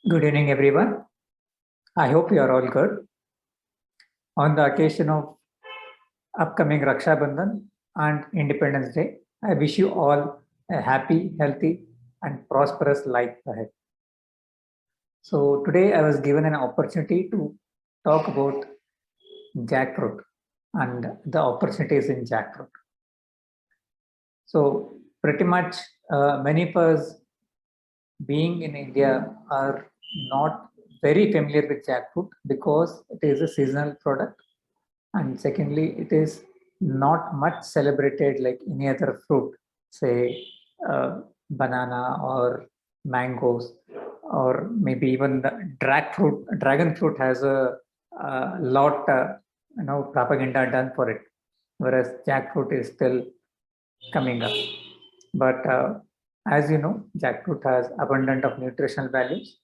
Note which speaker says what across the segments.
Speaker 1: Good evening, everyone. I hope you are all good. On the occasion of upcoming Raksha Bandhan and Independence Day, I wish you all a happy, healthy, and prosperous life ahead. So, today I was given an opportunity to talk about jackfruit and the opportunities in jackfruit. So, pretty much many of us being in India are not very familiar with jackfruit because it is a seasonal product, and secondly, it is not much celebrated like any other fruit, say banana or mangoes, or maybe even the dragon fruit has a lot propaganda done for it, whereas jackfruit is still coming up. But as you know, jackfruit has abundant of nutritional values.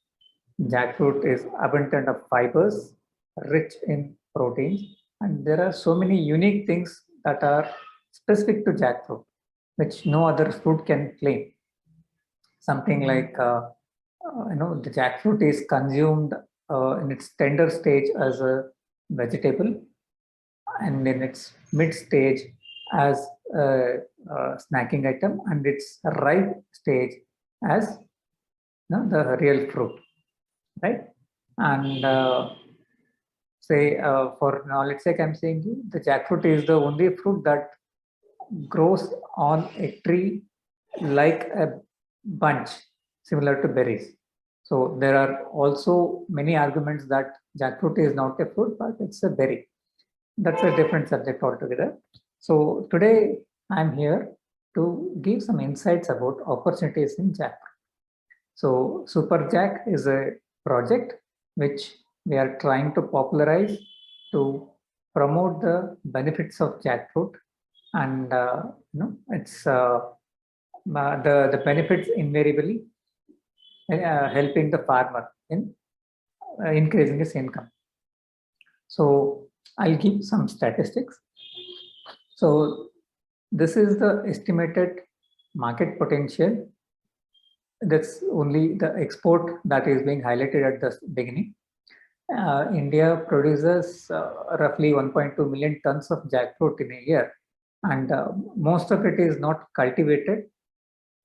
Speaker 1: Jackfruit is abundant of fibers, rich in proteins, and there are so many unique things that are specific to jackfruit, which no other fruit can claim. Something like the jackfruit is consumed in its tender stage as a vegetable, and in its mid stage as a snacking item, and its ripe stage as the real fruit, right? And say for knowledge sake, I'm saying you the jackfruit is the only fruit that grows on a tree like a bunch, similar to berries. So there are also many arguments that jackfruit is not a fruit, but it's a berry. That's a different subject altogether. So today I'm here to give some insights about opportunities in jackfruit. So Super Jack is a project which we are trying to popularize to promote the benefits of jackfruit, and it's the benefits invariably helping the farmer in increasing his income. So I'll give some statistics. So this is the estimated market potential. That's only the export that is being highlighted at the beginning. India produces roughly 1.2 million tons of jackfruit in a year, and most of it is not cultivated.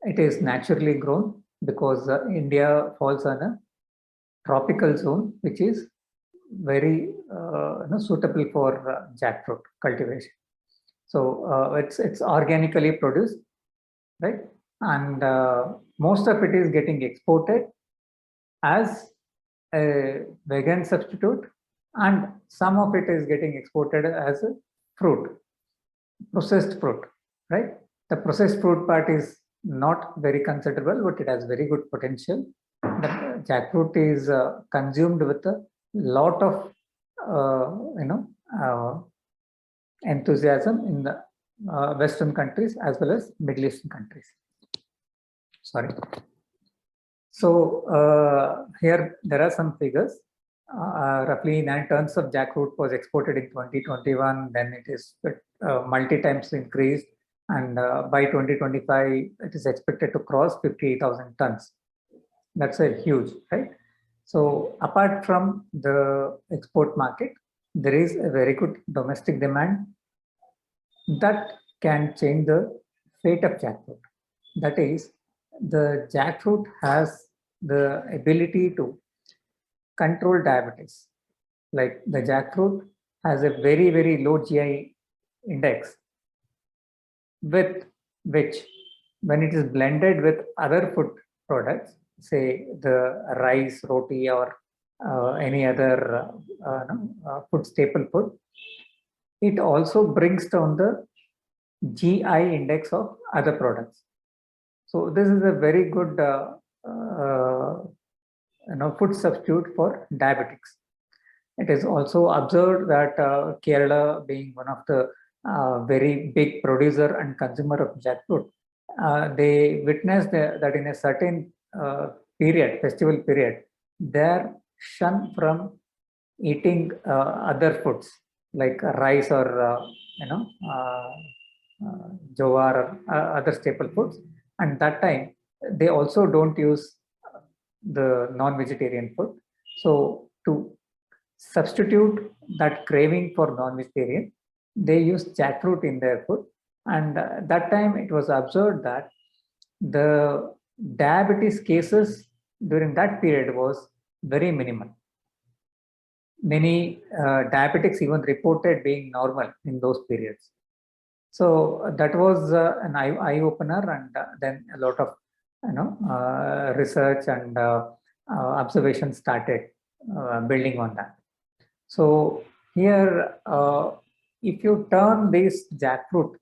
Speaker 1: It is naturally grown because India falls on a tropical zone, which is very suitable for jackfruit cultivation. So it's organically produced, right? And most of it is getting exported as a vegan substitute, and some of it is getting exported as a fruit, processed fruit, right? The processed fruit part is not very considerable, but it has very good potential. The jackfruit is consumed with a lot of enthusiasm in the Western countries as well as Middle Eastern countries. Sorry. So here there are some figures. Roughly 9 tons of jackfruit was exported in 2021. Then it is multi times increased, and by 2025 it is expected to cross 58,000 tons. That's a huge, right? So apart from the export market, there is a very good domestic demand that can change the fate of jackfruit. That is, the jackfruit has the ability to control diabetes. Like the jackfruit has a very, very low GI index, with which, when it is blended with other food products, say the rice, roti, or any other food staple food, it also brings down the GI index of other products. So this is a very good food substitute for diabetics. It is also observed that Kerala, being one of the very big producer and consumer of jackfruit, they witnessed that in a certain festival period, they're shunned from eating other foods like rice or jowar or other staple foods. And that time, they also don't use the non-vegetarian food. So to substitute that craving for non-vegetarian, they used jackfruit in their food. And that time it was observed that the diabetes cases during that period was very minimal. Many diabetics even reported being normal in those periods. So that was an eye opener, and then a lot of research and observation started building on that. So here, if you turn this jackfruit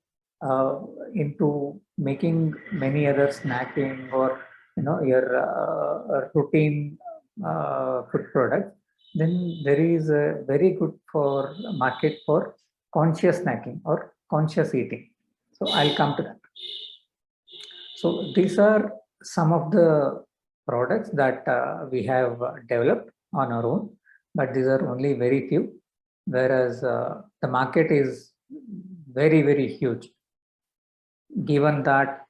Speaker 1: into making many other snacking or your routine food products, then there is a very good for market for conscious snacking or conscious eating. So I'll come to that. So these are some of the products that we have developed on our own, but these are only very few, whereas the market is very, very huge. Given that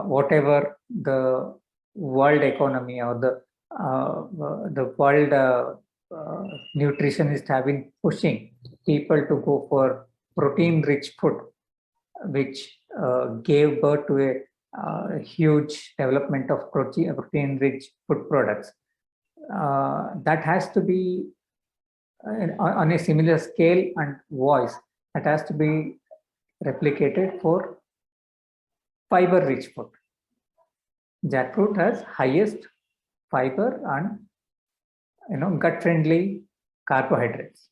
Speaker 1: whatever the world economy or the world nutritionists have been pushing people to go for protein-rich food, which gave birth to a huge development of protein-rich food products. That has to be on a similar scale and voice. That has to be replicated for fiber-rich food. Jackfruit has highest fiber and gut-friendly carbohydrates,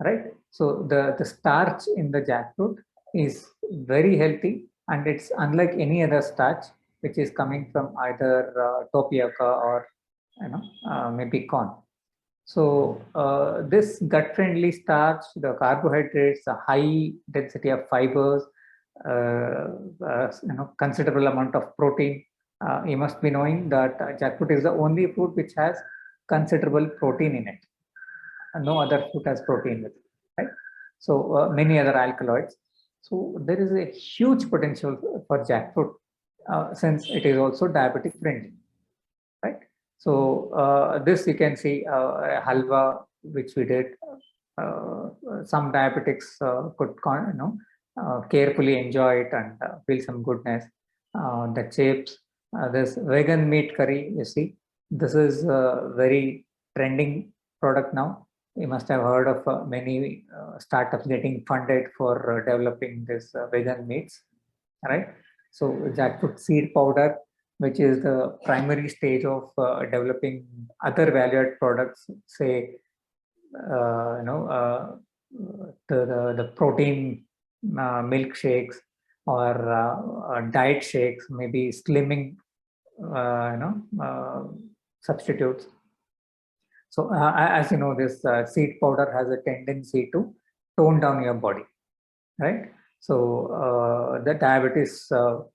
Speaker 1: right? So the starch in the jackfruit is very healthy, and it's unlike any other starch which is coming from either tapioca or maybe corn. So this gut-friendly starch, the carbohydrates, a high density of fibers, considerable amount of protein. You must be knowing that jackfruit is the only fruit which has considerable protein in it. No other fruit has protein with it, right? So many other alkaloids. So there is a huge potential for jackfruit since it is also diabetic friendly, right? So this you can see a halwa which we did. Some diabetics could carefully enjoy it and feel some goodness. The chips, this vegan meat curry, you see, this is a very trending product now. You must have heard of many startups getting funded for developing this vegan meats, right? So jackfruit seed powder, which is the primary stage of developing other value-added products, say, the protein milkshakes or diet shakes, maybe slimming, substitutes. So as you know, this seed powder has a tendency to tone down your body, right? So the diabetes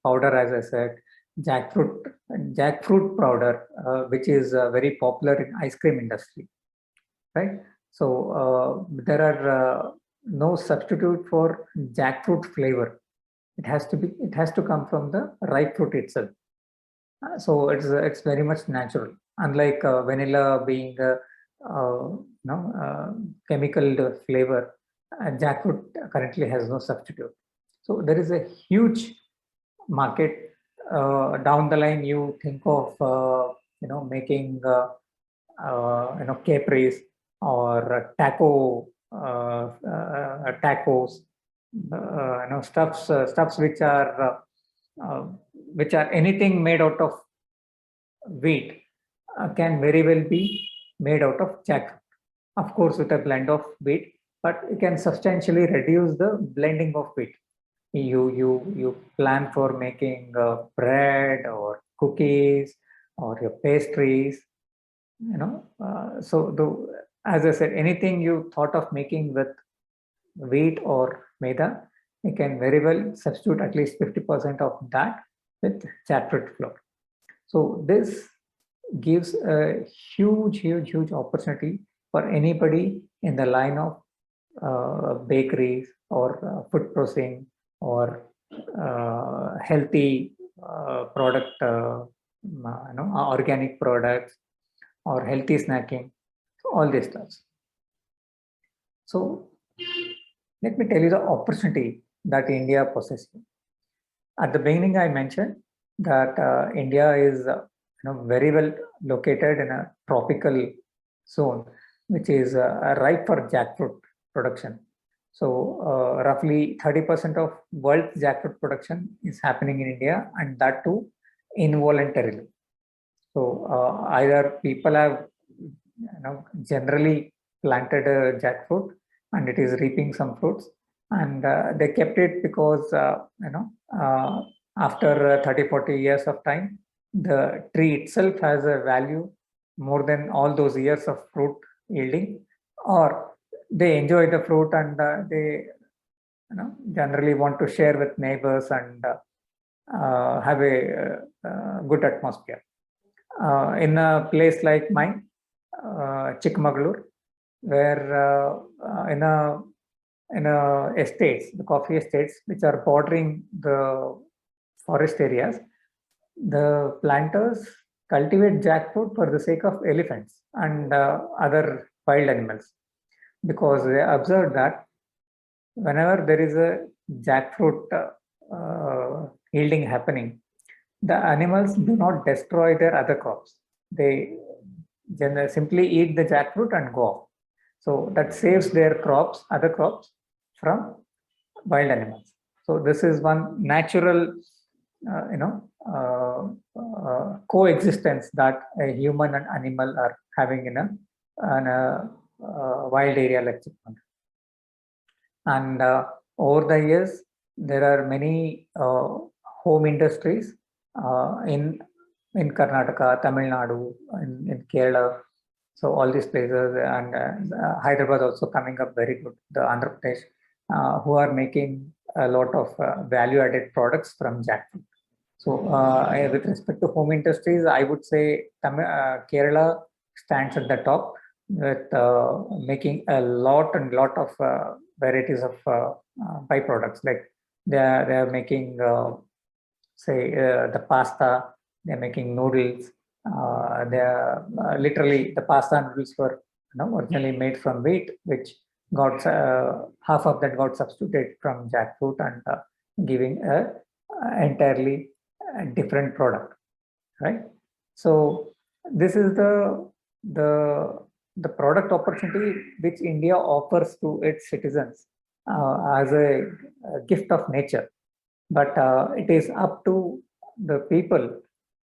Speaker 1: powder, as I said, jackfruit powder, which is very popular in ice cream industry, right? So there are no substitute for jackfruit flavor. It has to come from the ripe fruit itself. So it's very much natural. Unlike vanilla being chemical flavor, jackfruit currently has no substitute. So there is a huge market. Down the line, you think of making capris or tacos, stuffs which are anything made out of wheat can very well be made out of jackfruit. Of course, with a blend of wheat, but it can substantially reduce the blending of wheat. You plan for making bread or cookies or your pastries, as I said, anything you thought of making with wheat or maida, you can very well substitute at least 50% of that with jackfruit flour. So this gives a huge opportunity for anybody in the line of bakeries or food processing or healthy product organic products or healthy snacking, all these stuff. So let me tell you the opportunity that India possesses. At the beginning, I mentioned that India is very well located in a tropical zone, which is ripe for jackfruit production. So roughly 30% of world's jackfruit production is happening in India, and that too involuntarily. So either people have generally planted a jackfruit and it is reaping some fruits, and they kept it because after 30-40 years of time, the tree itself has a value more than all those years of fruit yielding, or they enjoy the fruit and they generally want to share with neighbors and have a good atmosphere. In a place like mine, Chikamagalur, where in a estates, the coffee estates which are bordering the forest areas, the planters cultivate jackfruit for the sake of elephants and other wild animals, because they observed that whenever there is a jackfruit yielding happening, the animals do not destroy their other crops. They simply eat the jackfruit and go off. So that saves their crops, other crops, from wild animals. So this is one natural, coexistence that a human and animal are having in a wild area like Chikmagalur. And over the years, there are many home industries in Karnataka, Tamil Nadu, in Kerala. So all these places, and Hyderabad also coming up very good, the Andhra Pradesh, who are making a lot of value-added products from jackfruit. So with respect to home industries, I would say Kerala stands at the top with making a lot of varieties of byproducts. Like they are making, the pasta, they're making noodles. They are literally, the pasta noodles were originally made from wheat, which got half of that got substituted from jackfruit and giving a entirely different product, right? So this is the product opportunity which India offers to its citizens as a gift of nature. But it is up to the people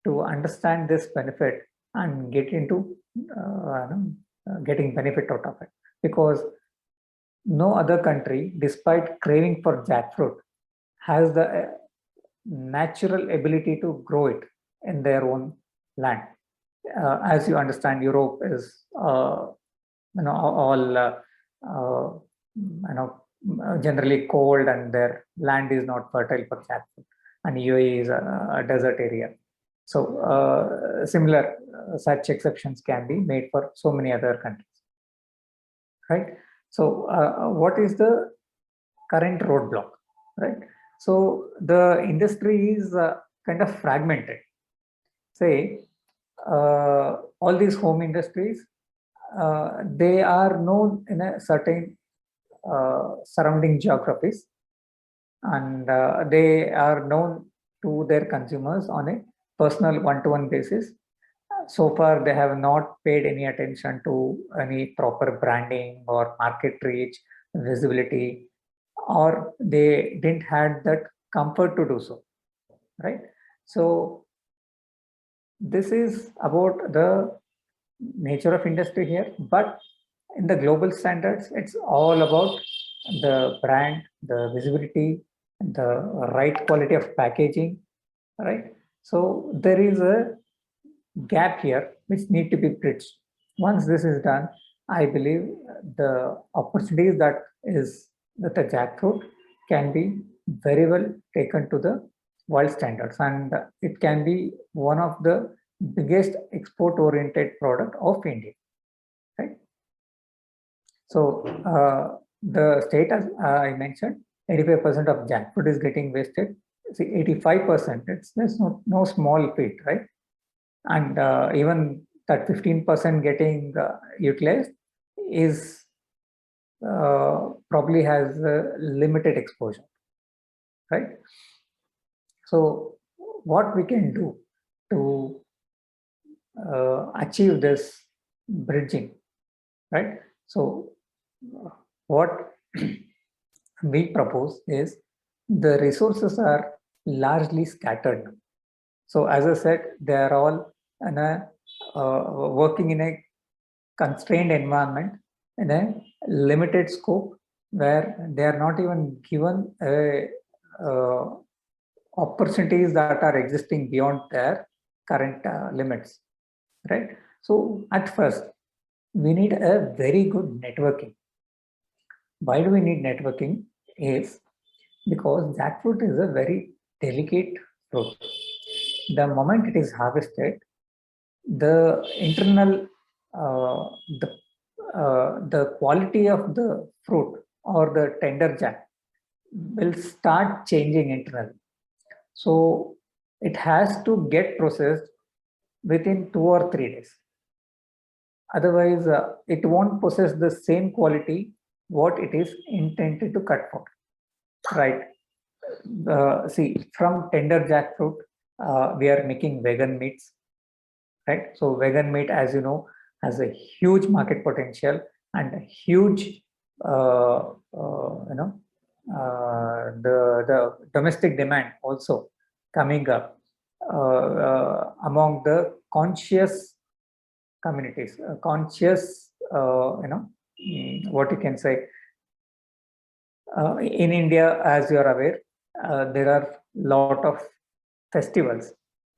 Speaker 1: to understand this benefit and get into getting benefit out of it. Because no other country, despite craving for jackfruit, has the natural ability to grow it in their own land. As you understand, Europe is all generally cold, and their land is not fertile for jackfruit, and UAE is a desert area. So similar such exceptions can be made for so many other countries, right? So what is the current roadblock, right? So the industry is kind of fragmented. Say all these home industries, they are known in a certain surrounding geographies, and they are known to their consumers on a personal one-to-one basis. So far, they have not paid any attention to any proper branding or market reach, visibility, or they didn't have that comfort to do so, right? So this is about the nature of industry here, but in the global standards, it's all about the brand, the visibility, the right quality of packaging, right? So there is a gap here which need to be bridged. Once this is done, I believe the opportunities that the jackfruit can be very well taken to the world standards, and it can be one of the biggest export-oriented product of India, right? So the state, as I mentioned, 85% of jackfruit is getting wasted. See, 85%, there's no small feat, right? and even that 15% getting utilized is probably has limited exposure, right? So what we can do to achieve this bridging, right? So what we propose is the resources are largely scattered. So as I said, they are all in a, working in a constrained environment in a limited scope where they are not even given opportunities that are existing beyond their current limits, right? So at first, we need a very good networking. Why do we need networking? Is because jackfruit is a very delicate fruit. The moment it is harvested, the internal uh, the the quality of the fruit or the tender jack will start changing internally. So it has to get processed within 2 or 3 days. Otherwise, it won't possess the same quality what it is intended to cut for. Right. See, from tender jackfruit, we are making vegan meats, right? So vegan meat, as you know, has a huge market potential and a huge, the domestic demand also coming up among the conscious communities, conscious, what you can say. In India, as you are aware, there are lot of festivals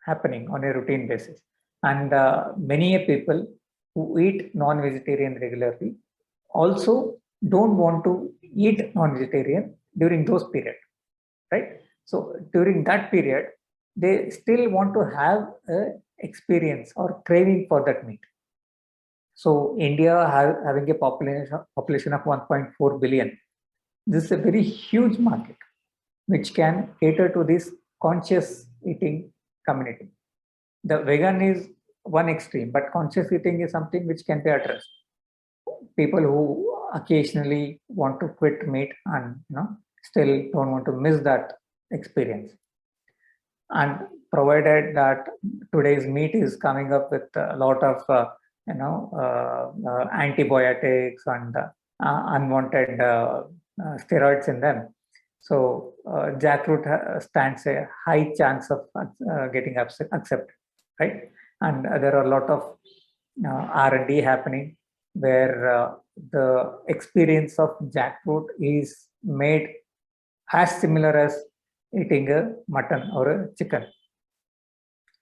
Speaker 1: happening on a routine basis, and many people who eat non-vegetarian regularly also don't want to eat non-vegetarian during those periods, right? So during that period, they still want to have a experience or craving for that meat. So India having a population of 1.4 billion, this is a very huge market which can cater to this conscious eating community. The vegan is one extreme, but conscious eating is something which can be addressed. People who occasionally want to quit meat and still don't want to miss that experience. And provided that today's meat is coming up with a lot of antibiotics and unwanted steroids in them, so jackfruit stands a high chance of getting accepted, right? And there are a lot of R&D happening where the experience of jackfruit is made as similar as eating a mutton or a chicken.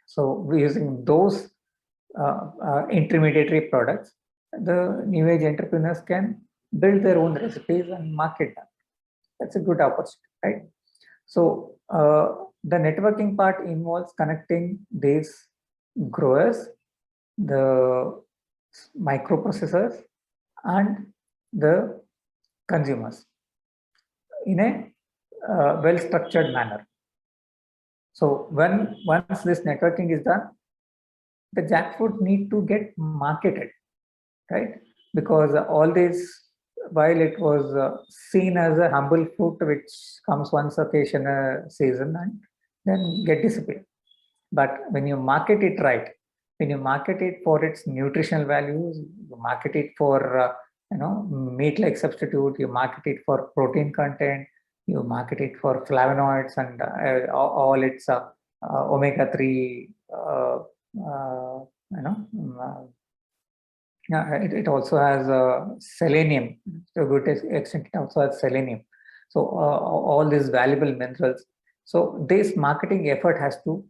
Speaker 1: So using those intermediary products, the new age entrepreneurs can build their own recipes and market them. That's a good opportunity, right? So the networking part involves connecting these growers, the microprocessors, and the consumers in a well-structured manner. So once this networking is done, the jackfruit need to get marketed, right? Because all this, while it was seen as a humble fruit which comes once occasion a season and then get disappeared. But when you market it right, when you market it for its nutritional values, you market it for meat-like substitute, you market it for protein content, you market it for flavonoids and all its omega-3, it also has selenium. To a good extent, it also has selenium. So all these valuable minerals. So this marketing effort has to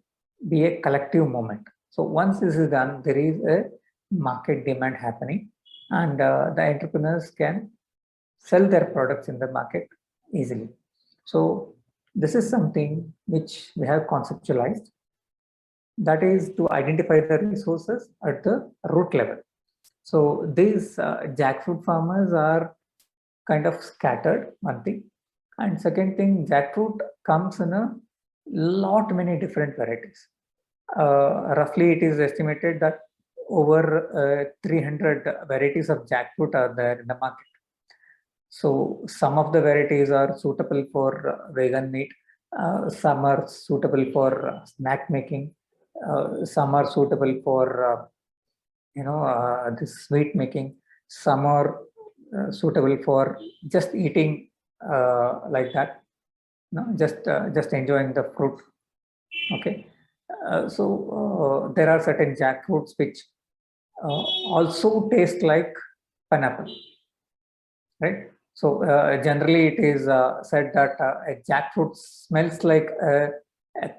Speaker 1: be a collective moment. So once this is done, there is a market demand happening, and the entrepreneurs can sell their products in the market easily. So this is something which we have conceptualized. That is to identify the resources at the root level. So these jackfruit farmers are kind of scattered, one thing. And second thing, jackfruit comes in a lot many different varieties. Roughly, it is estimated that over 300 varieties of jackfruit are there in the market. So some of the varieties are suitable for vegan meat, some are suitable for snack making, some are suitable for this sweet making, some are suitable for just eating like that, just enjoying the fruit. Okay, there are certain jackfruits which also taste like pineapple, right? So generally it is said that a jackfruit smells like a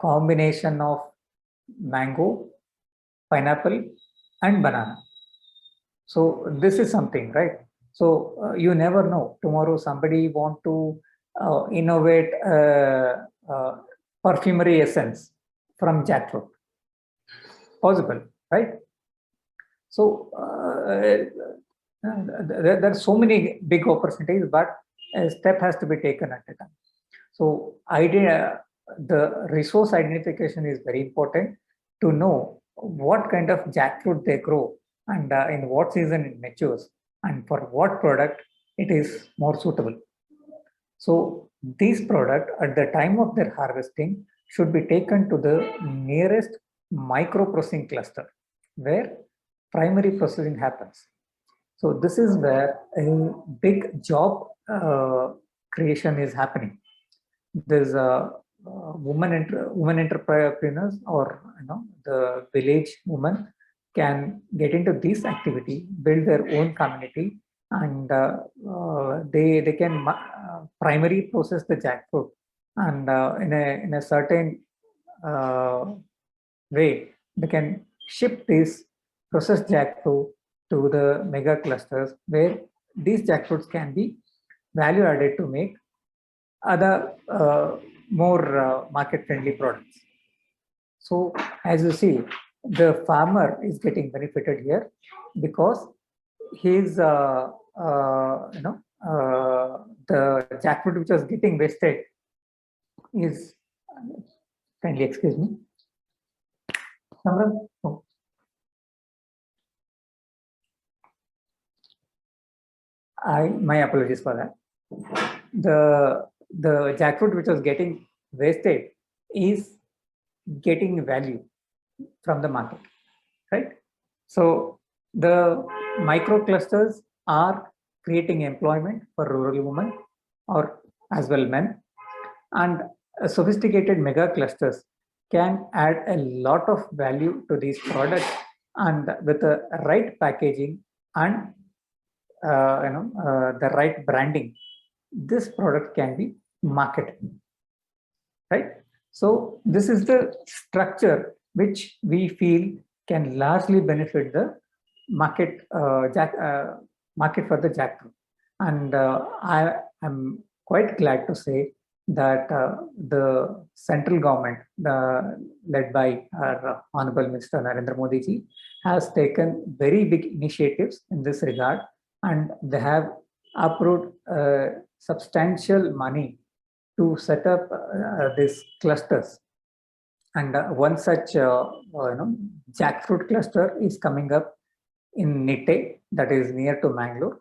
Speaker 1: combination of mango, pineapple, and banana. So this is something, right? So you never know. Tomorrow somebody want to innovate perfumery essence from jackfruit. Possible, right? So there are so many big opportunities, but a step has to be taken at a time. So the resource identification is very important to know what kind of jackfruit they grow and in what season it matures and for what product it is more suitable. So these products at the time of their harvesting should be taken to the nearest micro processing cluster where primary processing happens. So this is where a big job creation is happening. There's women entrepreneurs, or the village women can get into this activity, build their own community, and they can primary process the jackfruit, and in a certain way they can ship this processed jackfruit to the mega clusters where these jackfruits can be value added to make other more market friendly products. So as you see, the farmer is getting benefited here because his the jackfruit which was getting wasted is, kindly excuse me. Oh. My apologies for that. The jackfruit which was getting wasted is getting value from the market, right? So the micro clusters are creating employment for rural women or as well men, and sophisticated mega clusters can add a lot of value to these products, and with the right packaging and the right branding, this product can be marketed, right? So this is the structure which we feel can largely benefit the market market for the jackfruit. And I am quite glad to say that the central government, led by our Honorable Minister Narendra Modi ji, has taken very big initiatives in this regard, and they have approved substantial money to set up these clusters. And one such jackfruit cluster is coming up in Nitte, that is near to Mangalore,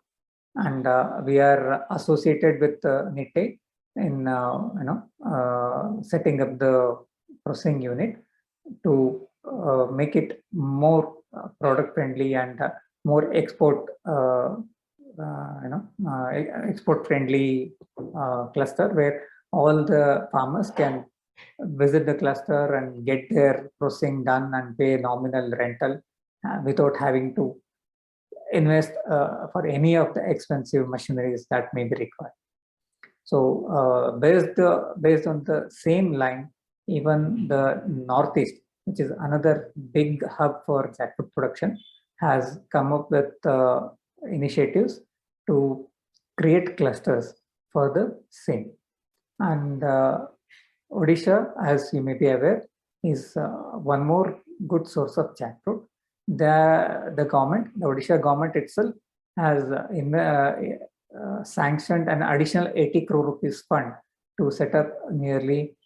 Speaker 1: and we are associated with Nitte in setting up the processing unit to make it more product friendly and more export export friendly cluster, where all the farmers can visit the cluster and get their processing done and pay nominal rental without having to invest for any of the expensive machineries that may be required. So based on the same line, even the Northeast, which is another big hub for jackfruit production, has come up with initiatives to create clusters for the same. And Odisha, as you may be aware, is one more good source of jackfruit. The government, the Odisha government itself, has sanctioned an additional 80 crore rupees fund to set up nearly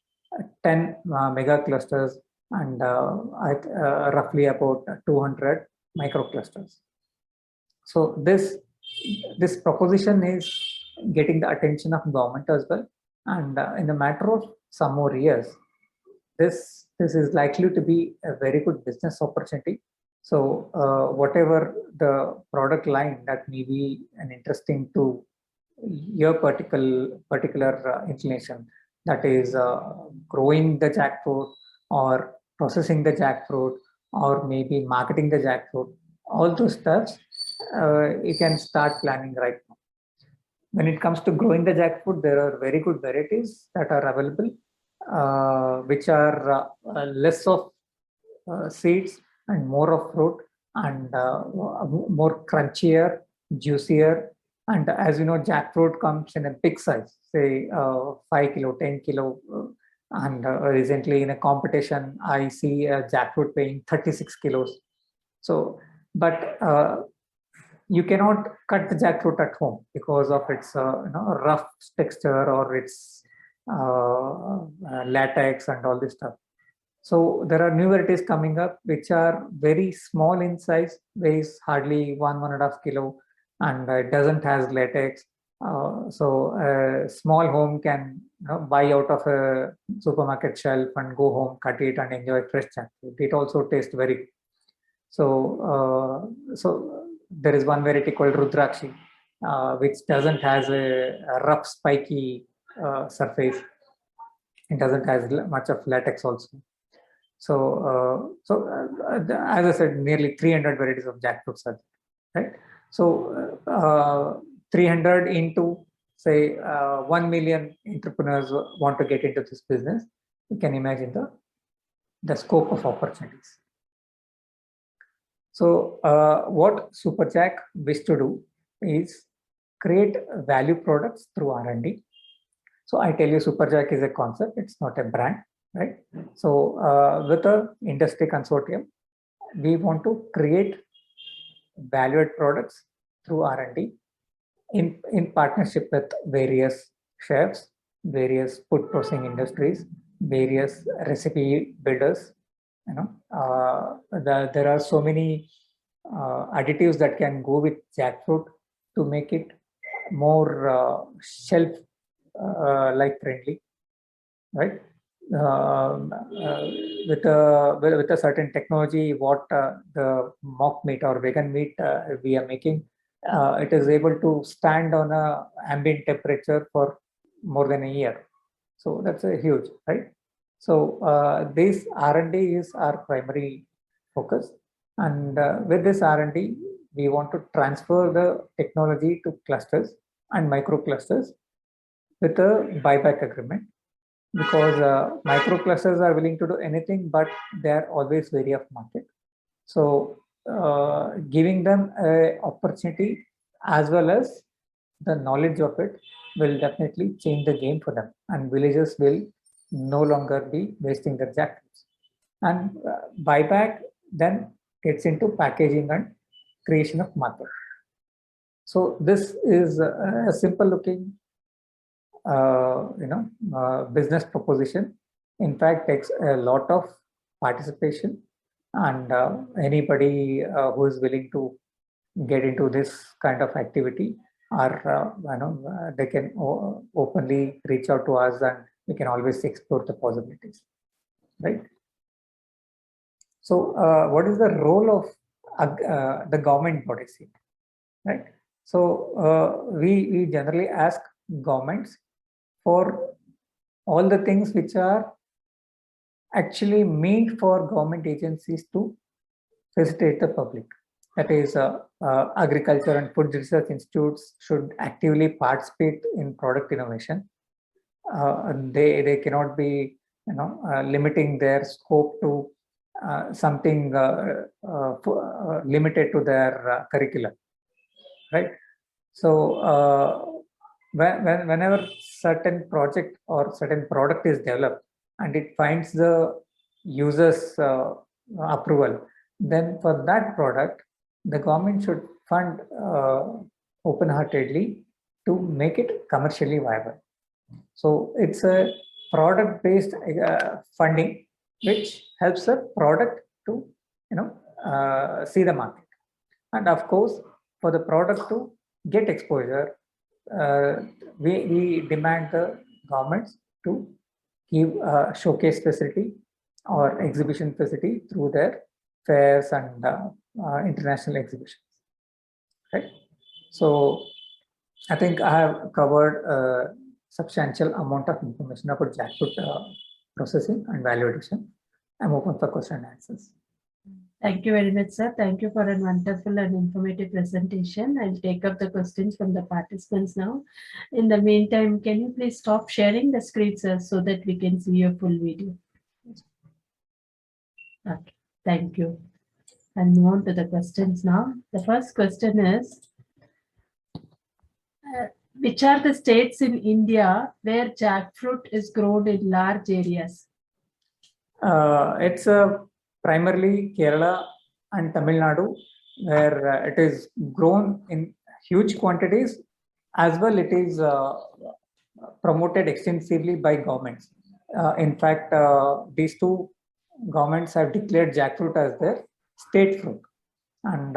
Speaker 1: 10 mega clusters and at roughly about 200 microclusters. So this proposition is getting the attention of government as well, and in a matter of some more years, this is likely to be a very good business opportunity. So whatever the product line that may be an interesting to your particular inclination, that is growing the jackfruit or processing the jackfruit or maybe marketing the jackfruit, all those steps you can start planning right now. When it comes to growing the jackfruit, there are very good varieties that are available, which are less of seeds and more of fruit, and more crunchier, juicier. And as you know, jackfruit comes in a big size, say 5 kilo, 10 kilo. And recently in a competition, I see a jackfruit weighing 36 kilos. So, but you cannot cut the jackfruit at home because of its rough texture or its latex and all this stuff. So there are new varieties coming up which are very small in size, weighs hardly 1.5 kilo, and it doesn't has latex. So a small home can buy out of a supermarket shelf and go home, cut it, and enjoy fresh jackfruit. It also tastes very good. So there is one variety called Rudrakshi, which doesn't has a rough, spiky surface. It doesn't has much of latex also. So, as I said, nearly 300 varieties of jackfruits are there, right? So, 300 into say 1 million entrepreneurs want to get into this business. You can imagine the scope of opportunities. So, what Superjack wish to do is create value products through R&D. So, I tell you, Superjack is a concept; it's not a brand, right? So, with a industry consortium, we want to create valued products through R&D in partnership with various chefs, various food processing industries, various recipe builders. There are so many additives that can go with jackfruit to make it more shelf like friendly, right? With a certain technology, what the mock meat or vegan meat we are making, it is able to stand on a ambient temperature for more than a year. So that's a huge, right? So this R&D is our primary focus, and with this R&D, we want to transfer the technology to clusters and micro clusters with a buyback agreement, because microclusters are willing to do anything, but they are always wary of market. So giving them an opportunity as well as the knowledge of it will definitely change the game for them, and villagers will no longer be wasting their jackfruits. And buyback then gets into packaging and creation of market. So this is a simple looking business proposition. In fact, takes a lot of participation, and anybody who is willing to get into this kind of activity are they can openly reach out to us, and we can always explore the possibilities, right? So what is the role of the government bodies here, right? So we generally ask governments for all the things which are actually made for government agencies to facilitate the public. That is, agriculture and food research institutes should actively participate in product innovation. They cannot be limiting their scope to something limited to their curriculum, right? So whenever certain project or certain product is developed and it finds the user's approval, then for that product, the government should fund open-heartedly to make it commercially viable. So it's a product-based funding, which helps the product to see the market. And of course, for the product to get exposure, we demand the governments to give a showcase facility or exhibition facility through their fairs and international exhibitions. Right. So I think I have covered a substantial amount of information about jackfruit processing and value addition. I'm open for question and answers.
Speaker 2: Thank you very much, sir. Thank you for a wonderful and informative presentation. I'll take up the questions from the participants now. In the meantime, can you please stop sharing the screen, sir, so that we can see your full video? Okay, thank you. I'll move on to the questions now. The first question is, which are the states in India where jackfruit is grown in large areas?
Speaker 1: It's primarily Kerala and Tamil Nadu, where it is grown in huge quantities. As well, it is promoted extensively by governments. In fact, these two governments have declared jackfruit as their state fruit. And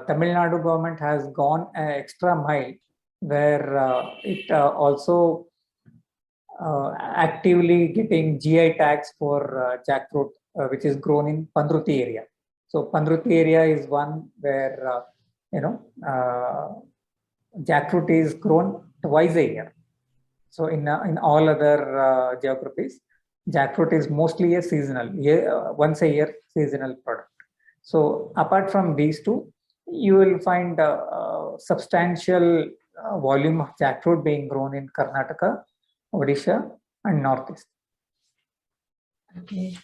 Speaker 1: Tamil Nadu government has gone an extra mile, where it also actively getting GI tags for jackfruit, which is grown in Pandruti area. So Pandruti area is one where jackfruit is grown twice a year. So in all other geographies, jackfruit is mostly a seasonal, once a year seasonal product. So apart from these two, you will find substantial volume of jackfruit being grown in Karnataka, Odisha, and Northeast.
Speaker 2: Okay.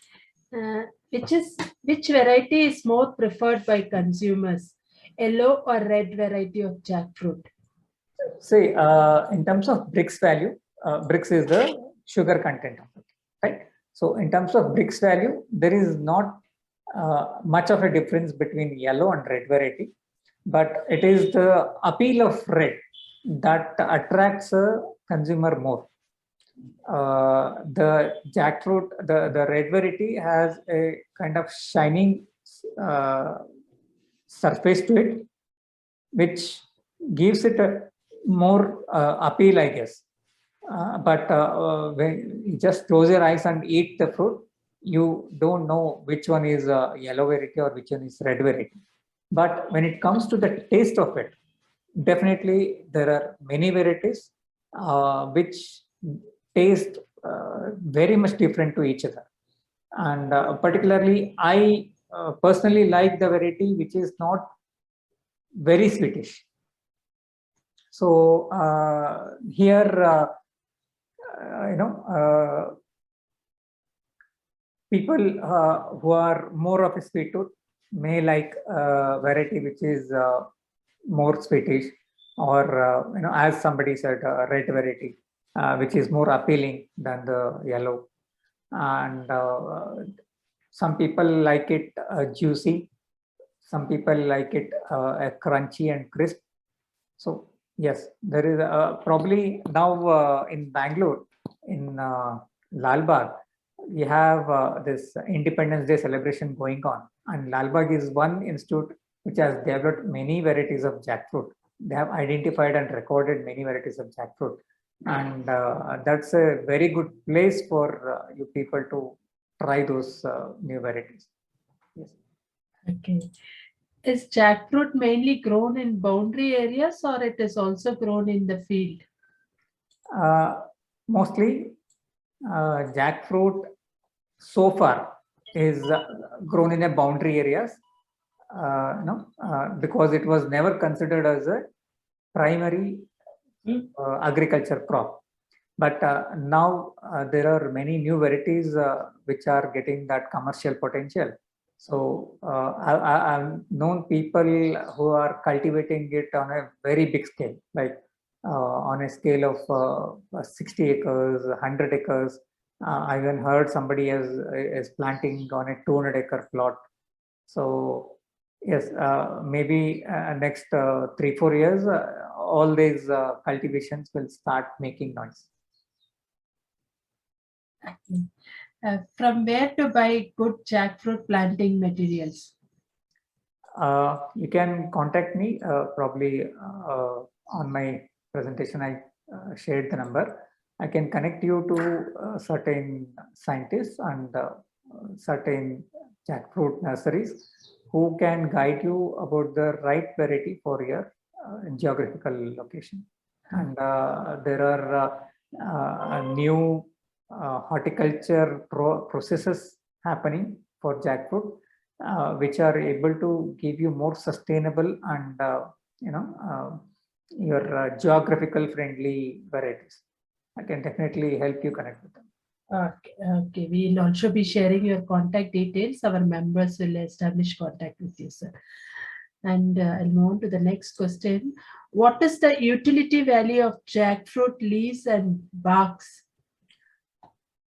Speaker 2: Which variety is more preferred by consumers, yellow or red variety of jackfruit?
Speaker 1: See, in terms of Brix value, Brix is the sugar content of it, right? So in terms of Brix value, there is not much of a difference between yellow and red variety, but it is the appeal of red that attracts a consumer more. The jackfruit, the red variety has a kind of shining surface to it, which gives it a more appeal, I guess. But when you just close your eyes and eat the fruit, you don't know which one is yellow variety or which one is red variety. But when it comes to the taste of it, definitely there are many varieties which taste very much different to each other. And particularly, I personally like the variety which is not very sweetish. So here, people who are more of a sweet tooth may like variety which is more sweetish, or as somebody said, red variety, which is more appealing than the yellow. And some people like it juicy, some people like it crunchy and crisp. So yes, there is probably now in Bangalore, in Lal Bagh, we have this Independence Day celebration going on, and Lal Bagh is one institute which has developed many varieties of jackfruit. They have identified and recorded many varieties of jackfruit, and that's a very good place for you people to try those new varieties. Yes.
Speaker 2: Okay. Is jackfruit mainly grown in boundary areas, or it is also grown in the field?
Speaker 1: Mostly jackfruit so far is grown in a boundary areas, because it was never considered as a primary agriculture crop. But now there are many new varieties which are getting that commercial potential. So I've known people who are cultivating it on a very big scale, like on a scale of 60 acres, 100 acres. I even heard somebody is planting on a 200-acre plot. So yes, maybe next 3-4 years, all these cultivations will start making noise.
Speaker 2: From where to buy good jackfruit planting materials?
Speaker 1: You can contact me probably on my presentation. I shared the number. I can connect you to certain scientists and certain jackfruit nurseries who can guide you about the right variety for your geographical location. And there are new horticulture processes happening for jackfruit, which are able to give you more sustainable and your geographical friendly varieties. I can definitely help you connect with them.
Speaker 2: Okay, okay. We'll also be sharing your contact details. Our members will establish contact with you, sir. And I'll move on to the next question. What is the utility value of jackfruit leaves and barks?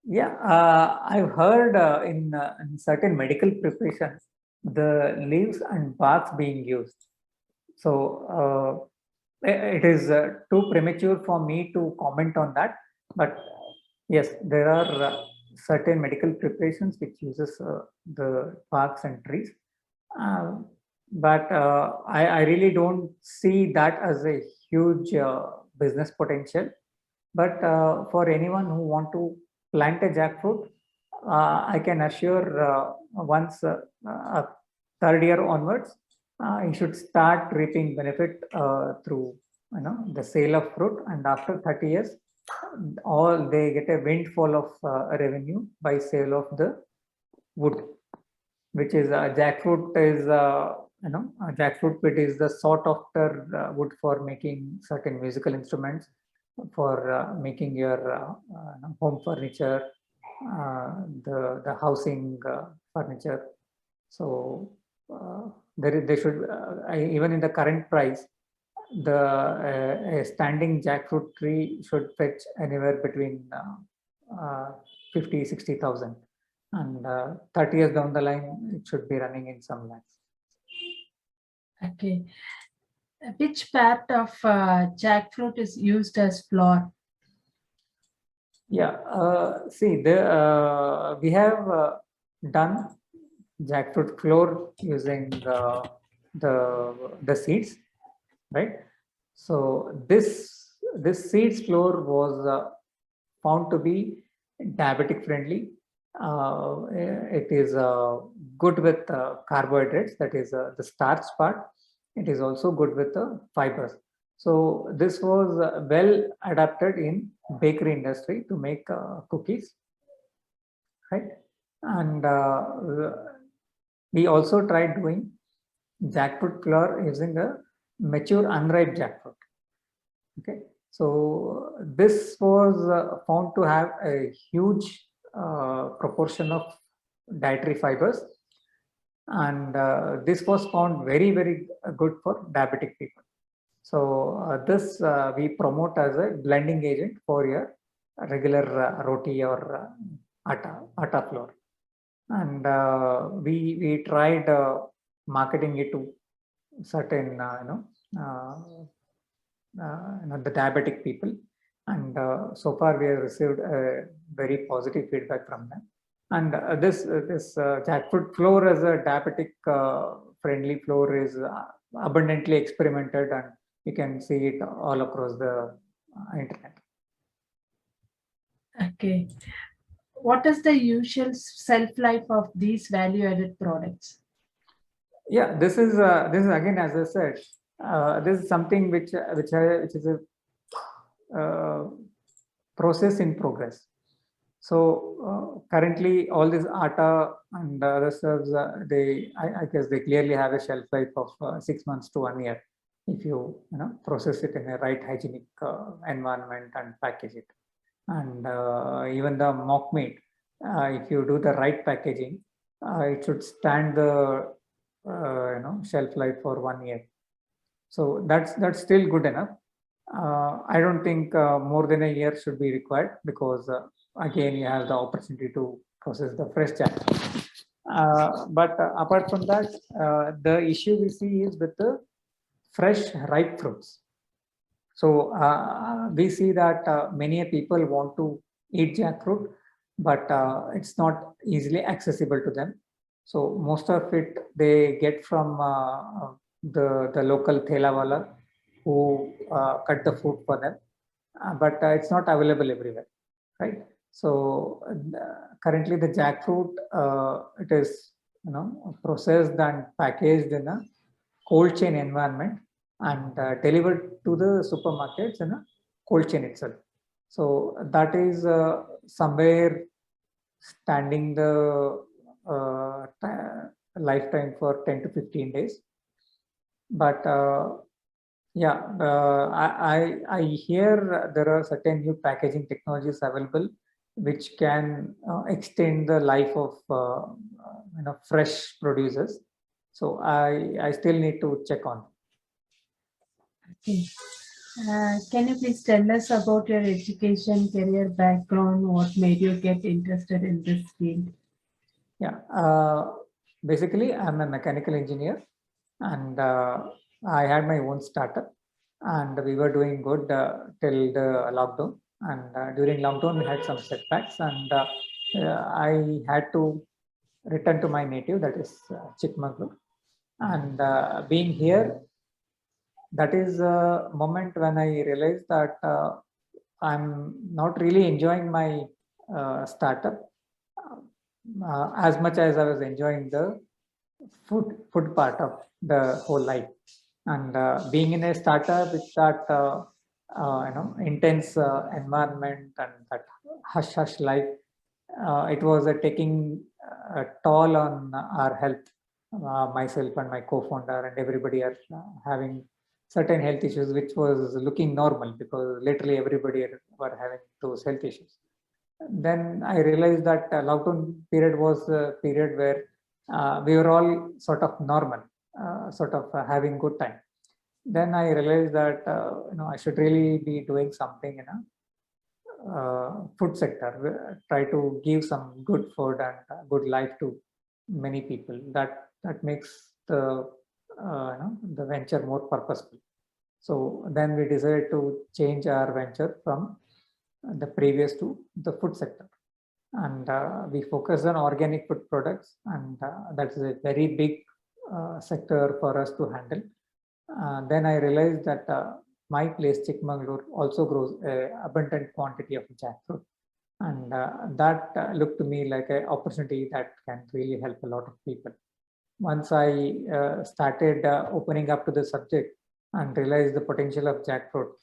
Speaker 1: Yeah, I've heard in certain medical preparations, the leaves and barks being used. So it is too premature for me to comment on that. But yes, there are certain medical preparations which uses the barks and trees. But I really don't see that as a huge business potential. But for anyone who want to plant a jackfruit, I can assure once third year onwards, you should start reaping benefit through the sale of fruit, and after 30 years, all they get a windfall of revenue by sale of the wood, which is jackfruit is jackfruit wood is the sought after wood for making certain musical instruments, for making your home furniture, the housing furniture. So they should even in the current price, the a standing jackfruit tree should fetch anywhere between 50,000-60,000, and 30 years down the line, it should be running in some lakhs.
Speaker 2: Okay. Which part of jackfruit is used as flour?
Speaker 1: Yeah, see, we have done jackfruit flour using the seeds, right? So this seeds flour was found to be diabetic friendly. It is good with carbohydrates, that is the starch part. It is also good with the fibers. So this was well adapted in bakery industry to make cookies, right? And we also tried doing jackfruit flour using a mature unripe jackfruit. Okay, so this was found to have a huge proportion of dietary fibers, and this was found very good for diabetic people. So this we promote as a blending agent for your regular roti or atta flour, and we tried marketing it to certain the diabetic people, and so far we have received very positive feedback from them. And this jackfruit flour as a diabetic friendly flour is abundantly experimented, and you can see it all across the internet.
Speaker 2: Okay. What is the usual shelf life of these value-added products?
Speaker 1: Yeah, this is again, as I said, this is something which is a process in progress. So currently, all this atta and other stuffs, I guess they clearly have a shelf life of 6 months to 1 year if you process it in a right hygienic environment and package it. And even the mock meat, if you do the right packaging, it should stand the shelf life for 1 year. So that's still good enough. I don't think more than a year should be required, because again you have the opportunity to process the fresh jackfruit. But apart from that, the issue we see is with the fresh ripe fruits. So we see that many people want to eat jackfruit, but it's not easily accessible to them. So most of it they get from the local thelawala who cut the fruit for them, but it's not available everywhere, right? So currently the jackfruit, it is processed and packaged in a cold chain environment and delivered to the supermarkets in a cold chain itself. So that is somewhere standing the lifetime for 10 to 15 days. But yeah, I hear there are certain new packaging technologies available which can extend the life of fresh producers. So I still need to check on.
Speaker 2: Okay. Can you please tell us about your education, career background, what made you get interested in this field?
Speaker 1: Yeah, basically I'm a mechanical engineer, and I had my own startup, and we were doing good till the lockdown. And during lockdown, we had some setbacks, and I had to return to my native, that is Chikamagalur. And being here, that is a moment when I realized that I'm not really enjoying my startup as much as I was enjoying the food part of the whole life. And being in a startup with that intense environment and that hush hush life, it was taking a toll on our health. Myself and my co-founder and everybody are having certain health issues, which was looking normal because literally everybody were having those health issues. Then I realized that lockdown period was a period where we were all sort of normal, sort of having good time. Then I realized that I should really be doing something in a food sector, try to give some good food and good life to many people. That makes the venture more purposeful. So then we decided to change our venture from the previous to the food sector, and we focus on organic food products, and that is a very big sector for us to handle. Then I realized that my place, Chikamagalur, also grows abundant quantity of jackfruit, and that looked to me like an opportunity that can really help a lot of people. Once I started opening up to the subject and realized the potential of jackfruit,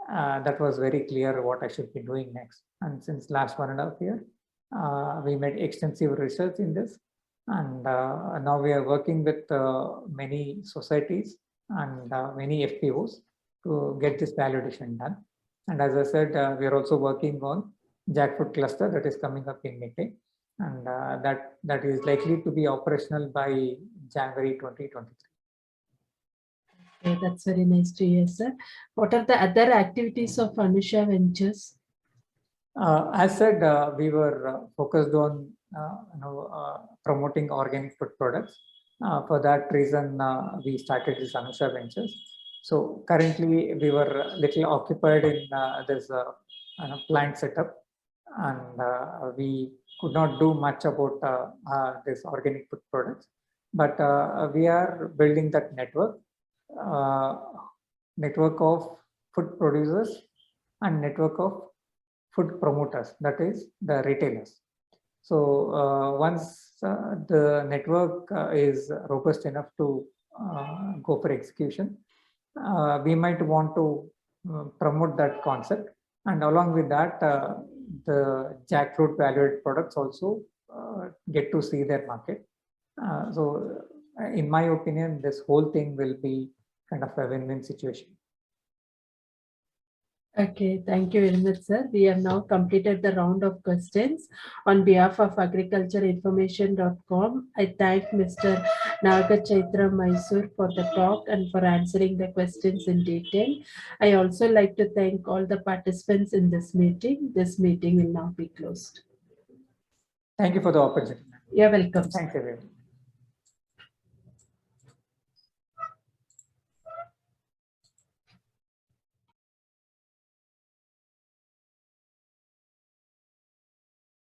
Speaker 1: that was very clear what I should be doing next. And since last 1.5 years, we made extensive research in this, and now we are working with many societies and many FPOs to get this validation done. And as I said, we are also working on jackfruit cluster that is coming up in May, and that is likely to be operational by January 2023.
Speaker 2: Okay, that's very nice to hear, sir. What are the other activities of Anusha Ventures?
Speaker 1: As said, we were focused on promoting organic food products. For that reason, we started this Anusha Ventures. So currently, we were a little occupied in this plant setup, and we could not do much about this organic food products. But we are building that network of food producers and network of food promoters, that is the retailers. So once the network is robust enough to go for execution, we might want to promote that concept, and along with that, the jackfruit valued products also get to see their market. So in my opinion, this whole thing will be kind of a win-win situation.
Speaker 2: Okay, thank you very much, sir. We have now completed the round of questions. On behalf of agricultureinformation.com, I thank Mr. Nagachaitra Mysore for the talk and for answering the questions in detail. I also like to thank all the participants in this meeting. This meeting will now be closed.
Speaker 1: Thank you for the opportunity.
Speaker 2: You're welcome.
Speaker 1: Thanks, everyone.